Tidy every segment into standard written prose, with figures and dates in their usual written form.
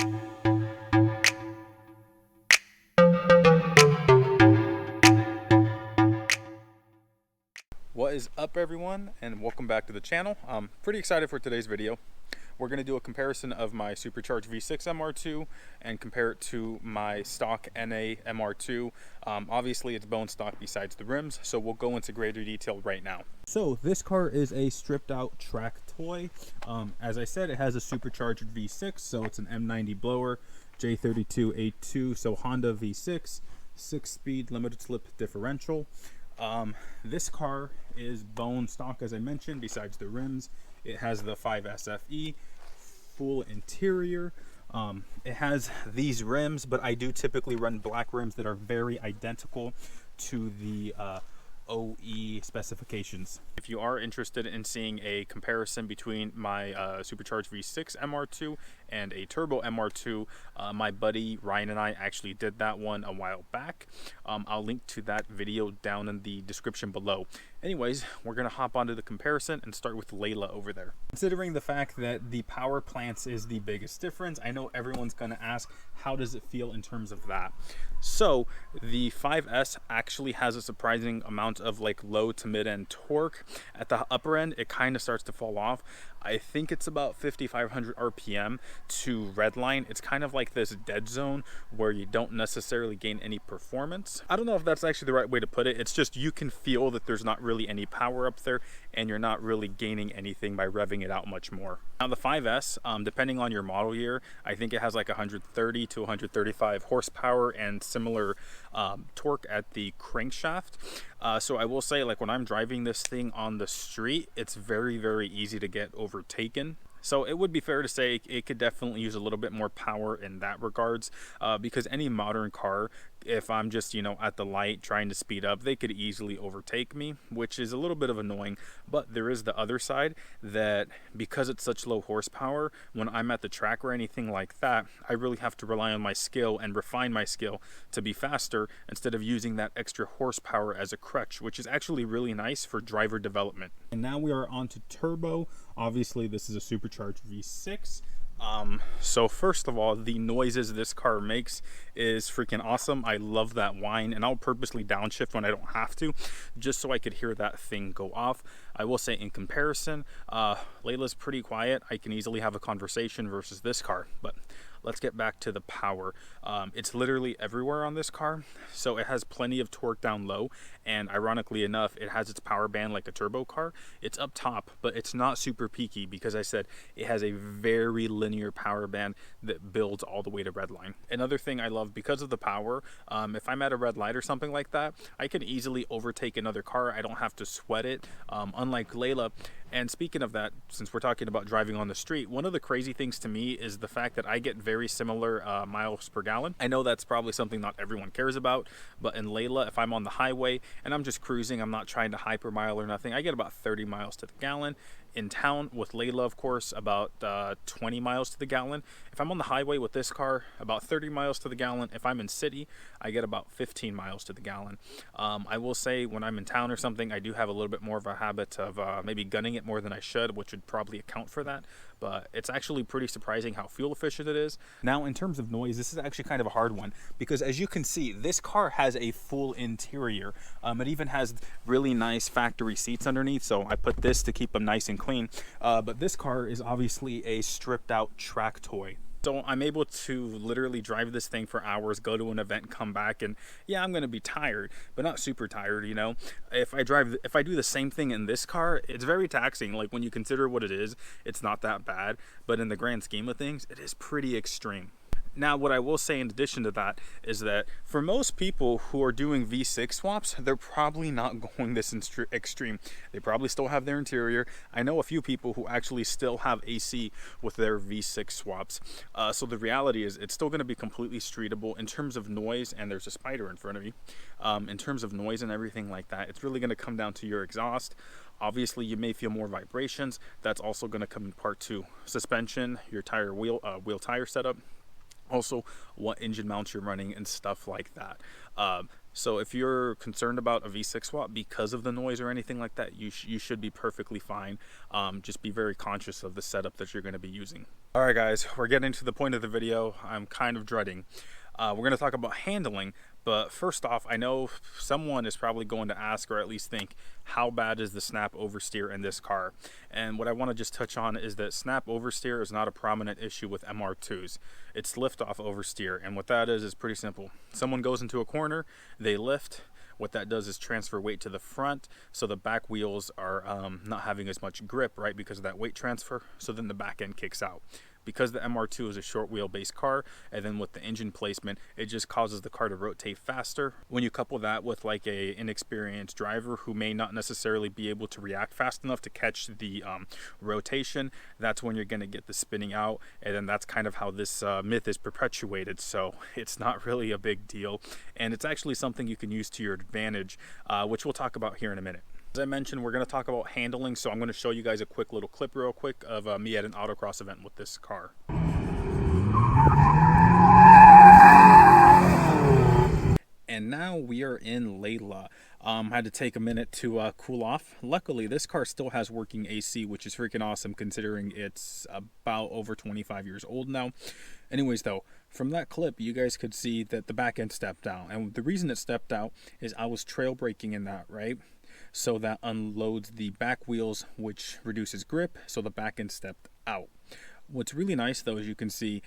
What is up, everyone, and welcome back to the channel. I'm pretty excited for today's video. We're going to do a comparison of my Supercharged V6 MR2 and compare it to my stock NA MR2. Obviously it's bone stock besides the rims, so we'll go into greater detail right now. So this car is a stripped out track toy. As I said, it has a Supercharged V6, so it's an M90 blower, J32A2, so Honda V6, 6-speed limited slip differential. This car is bone stock, as I mentioned, besides the rims. It has the 5SFE full interior. It has these rims, but I do typically run black rims that are very identical to the OE specifications. If you are interested in seeing a comparison between my Supercharged V6 MR2 and a turbo MR2, my buddy Ryan and I actually did that one a while back. I'll link to that video down in the description below. Anyways, we're gonna hop onto the comparison and start with Layla over there. Considering the fact that the power plants is the biggest difference, I know everyone's gonna ask, how does it feel in terms of that? So the 5S actually has a surprising amount of like low to mid end torque. At the upper end, it kind of starts to fall off. I think it's about 5,500 RPM to redline. It's kind of like this dead zone where you don't necessarily gain any performance. I don't know if that's actually the right way to put it. It's just you can feel that there's not really any power up there and you're not really gaining anything by revving it out much more. Now the 5S, depending on your model year, I think it has like 130 to 135 horsepower and similar torque at the crankshaft. So I will say, like, when I'm driving this thing on the street, it's very, very easy to get overtaken. So it would be fair to say it could definitely use a little bit more power in that regards, because any modern car, if I'm just, you know, at the light trying to speed up, they could easily overtake me, which is a little bit of annoying. But there is the other side, that because it's such low horsepower, when I'm at the track or anything like that, I really have to rely on my skill and refine my skill to be faster instead of using that extra horsepower as a crutch, which is actually really nice for driver development. And now we are on to turbo. Obviously this is a Supercharged V6. So first of all, the noises this car makes is freaking awesome. I love that whine, and I'll purposely downshift when I don't have to, just so I could hear that thing go off. I will say, in comparison, Layla's pretty quiet. I can easily have a conversation versus this car, but let's get back to the power. It's literally everywhere on this car, so it has plenty of torque down low, and ironically enough, it has its power band like a turbo car. It's up top, but it's not super peaky because I said it has a very linear power band that builds all the way to redline. Another thing I love because of the power, if I'm at a red light or something like that, I can easily overtake another car. I don't have to sweat it, unlike Layla. And speaking of that, since we're talking about driving on the street, one of the crazy things to me is the fact that I get very similar miles per gallon. I know that's probably something not everyone cares about, but in Layla, if I'm on the highway and I'm just cruising, I'm not trying to hypermile or nothing, I get about 30 miles to the gallon. In town with Layla, of course, about 20 miles to the gallon. If I'm on the highway with this car, about 30 miles to the gallon. If I'm in city, I get about 15 miles to the gallon. I will say, when I'm in town or something, I do have a little bit more of a habit of maybe gunning it more than I should, which would probably account for that. But it's actually pretty surprising how fuel efficient it is. Now, in terms of noise, this is actually kind of a hard one, because as you can see, this car has a full interior. It even has really nice factory seats underneath, so I put this to keep them nice and clean. But this car is obviously a stripped out track toy. So I'm able to literally drive this thing for hours, go to an event, come back, and yeah, I'm gonna be tired, but not super tired, you know. If I do the same thing in this car, it's very taxing. Like, when you consider what it is, it's not that bad, but in the grand scheme of things, it is pretty extreme. Now, what I will say in addition to that is that for most people who are doing V6 swaps, they're probably not going this extreme. They probably still have their interior. I know a few people who actually still have AC with their V6 swaps. So the reality is it's still going to be completely streetable in terms of noise, and there's a spider in front of me. In terms of noise and everything like that, it's really going to come down to your exhaust. Obviously, you may feel more vibrations. That's also going to come in part to suspension, your tire wheel tire setup. Also, what engine mounts you're running and stuff like that. So if you're concerned about a V6 swap because of the noise or anything like that, you should be perfectly fine. Just be very conscious of the setup that you're going to be using. All right, guys, we're getting to the point of the video I'm kind of dreading. We're going to talk about handling, but first off, I know someone is probably going to ask, or at least think, how bad is the snap oversteer in this car? And what I want to just touch on is that snap oversteer is not a prominent issue with MR2s. It's liftoff oversteer, and what that is pretty simple. Someone goes into a corner, they lift. What that does is transfer weight to the front, so the back wheels are not having as much grip, right, because of that weight transfer. So then the back end kicks out. Because the MR2 is a short wheelbase car, and then with the engine placement, it just causes the car to rotate faster. When you couple that with like a inexperienced driver who may not necessarily be able to react fast enough to catch the rotation, that's when you're going to get the spinning out, and then that's kind of how this myth is perpetuated. So it's not really a big deal, and it's actually something you can use to your advantage, which we'll talk about here in a minute. As I mentioned, we're going to talk about handling, so I'm going to show you guys a quick little clip real quick of me at an autocross event with this car. And now we are in Layla. I had to take a minute to cool off. Luckily, this car still has working AC, which is freaking awesome considering it's about over 25 years old now. Anyways, though, from that clip, you guys could see that the back end stepped out. And the reason it stepped out is I was trail braking in that, right? So that unloads the back wheels, which reduces grip, so the back end stepped out. What's really nice, though, is you can see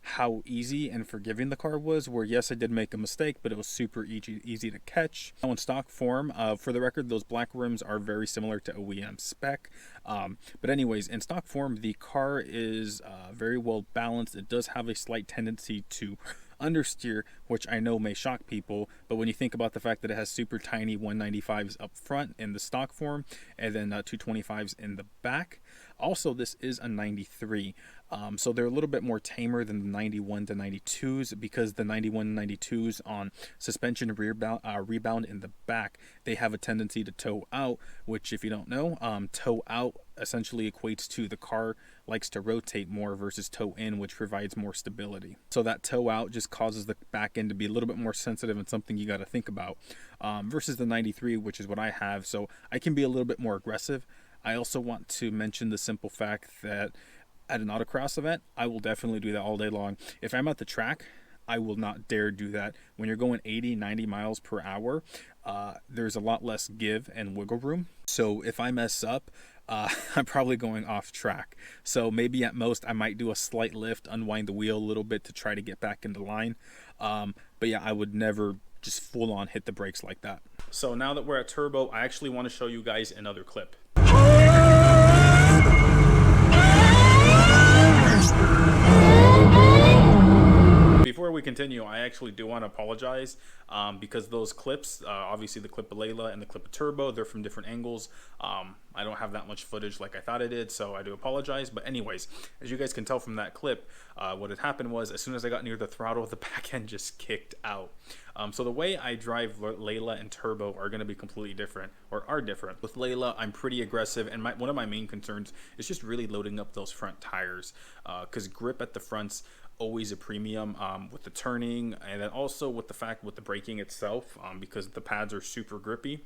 how easy and forgiving the car was, where yes, I did make a mistake, but it was super easy to catch. Now in stock form, for the record, those black rims are very similar to OEM spec. But anyways, in stock form, the car is very well balanced. It does have a slight tendency to understeer, which I know may shock people, but when you think about the fact that it has super tiny 195s up front in the stock form and then 225s in the back. Also, this is a 93, so they're a little bit more tamer than the 91 to 92s, because the 91 and 92s on suspension rebound in the back, they have a tendency to toe out, which if you don't know, toe out essentially equates to the car likes to rotate more versus toe in, which provides more stability. So that toe out just causes the back end to be a little bit more sensitive and something you got to think about, versus the 93, which is what I have. So I can be a little bit more aggressive. I also want to mention the simple fact that at an autocross event, I will definitely do that all day long. If I'm at the track, I will not dare do that. When you're going 80, 90 miles per hour, there's a lot less give and wiggle room. So if I mess up, I'm probably going off track. So maybe at most I might do a slight lift, unwind the wheel a little bit to try to get back into line. But yeah, I would never just full on hit the brakes like that. So now that we're at turbo, I actually want to show you guys another clip. Before we continue, I actually do want to apologize because those clips, obviously the clip of Layla and the clip of Turbo, they're from different angles. I don't have that much footage like I thought I did, so I do apologize. But anyways, as you guys can tell from that clip, what had happened was as soon as I got near the throttle, the back end just kicked out. So the way I drive Layla and Turbo are going to be completely different, or are different. With Layla, I'm pretty aggressive, and one of my main concerns is just really loading up those front tires, because grip at the fronts always a premium with the turning, and then also with the fact with the braking itself, because the pads are super grippy,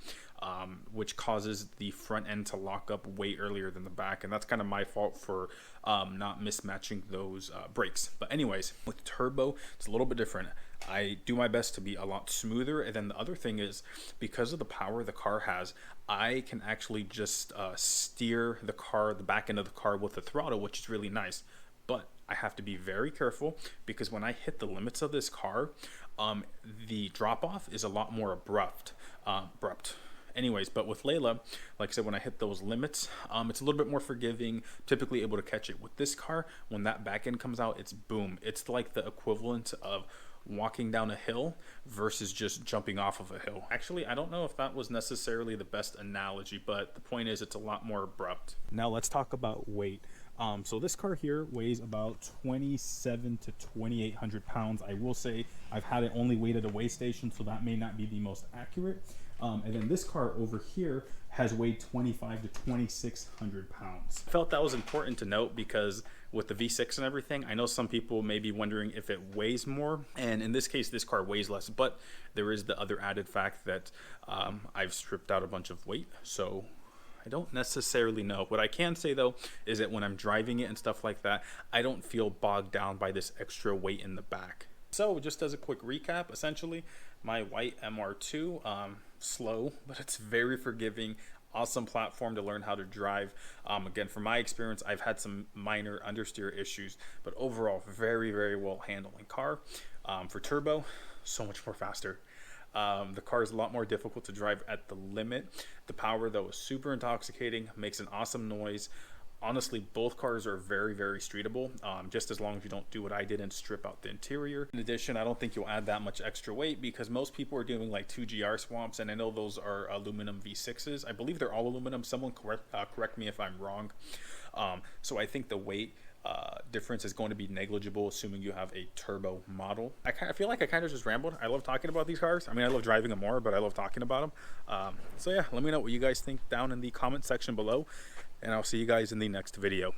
which causes the front end to lock up way earlier than the back, and that's kind of my fault for not mismatching those brakes. But anyways, with Turbo, it's a little bit different. I do my best to be a lot smoother, and then the other thing is, because of the power the car has, I can actually just steer the car, the back end of the car with the throttle, which is really nice. But I have to be very careful, because when I hit the limits of this car, the drop off is a lot more abrupt. Anyways, but with Layla, like I said, when I hit those limits, it's a little bit more forgiving, typically able to catch it. With this car, when that back end comes out, it's boom. It's like the equivalent of walking down a hill versus just jumping off of a hill. Actually, I don't know if that was necessarily the best analogy, but the point is it's a lot more abrupt. Now let's talk about weight. So this car here weighs about 27 to 2,800 pounds. I will say I've had it only weighed at a weigh station, so that may not be the most accurate. And then this car over here has weighed 25 to 2,600 pounds. I felt that was important to note because with the V6 and everything, I know some people may be wondering if it weighs more. And in this case, this car weighs less, but there is the other added fact that I've stripped out a bunch of weight. So I don't necessarily know. What I can say though is that when I'm driving it and stuff like that, I don't feel bogged down by this extra weight in the back. So just as a quick recap, essentially my white MR2, slow, but it's very forgiving, awesome platform to learn how to drive. Again, from my experience, I've had some minor understeer issues, but overall very, very well handling car. For turbo, so much more faster. The car is a lot more difficult to drive at the limit. The power though is super intoxicating, makes an awesome noise. Honestly, both cars are very, very streetable, just as long as you don't do what I did and strip out the interior. In addition, I don't think you'll add that much extra weight because most people are doing like 2GR swamps, and I know those are aluminum V6s. I believe they're all aluminum. Someone correct me if I'm wrong. So I think the weight difference is going to be negligible, assuming you have a turbo model. I feel like I kind of just rambled. I love talking about these cars. I mean, I love driving them more, but I love talking about them. So yeah, let me know what you guys think down in the comment section below, and I'll see you guys in the next video.